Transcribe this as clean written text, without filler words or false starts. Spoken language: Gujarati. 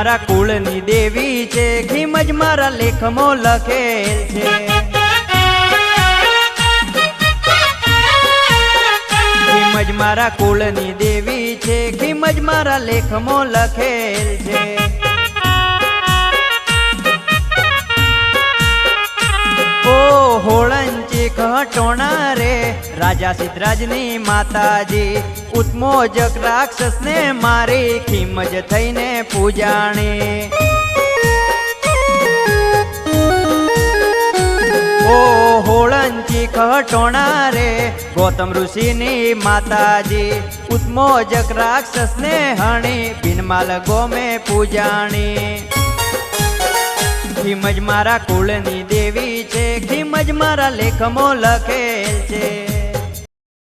મારા કુળની દેવી છે, ખીમજ મારા લેખમાં લખેલ છે. ખીમજ મારા કુળની દેવી છે, ખીમજ મારા લેખમાં લખેલ છે. ઓ હોળંચી ઘટોણા રે રાજા સિદ્ધરાજની માતાજી, ઉત્મોજક રાક્ષસને મારી ખીમજ થઈને પૂજાણી. ઓ હોળંચી ઘટોણા રે ગૌતમ ઋષિની માતાજી, ઉત્મોજક રાક્ષસને હણી બિનમાલ ગોમે પૂજાણી. ખીમજ મારા કુળની દેવી છે, ખીમજ મારા લેખમાં લખેલ છે.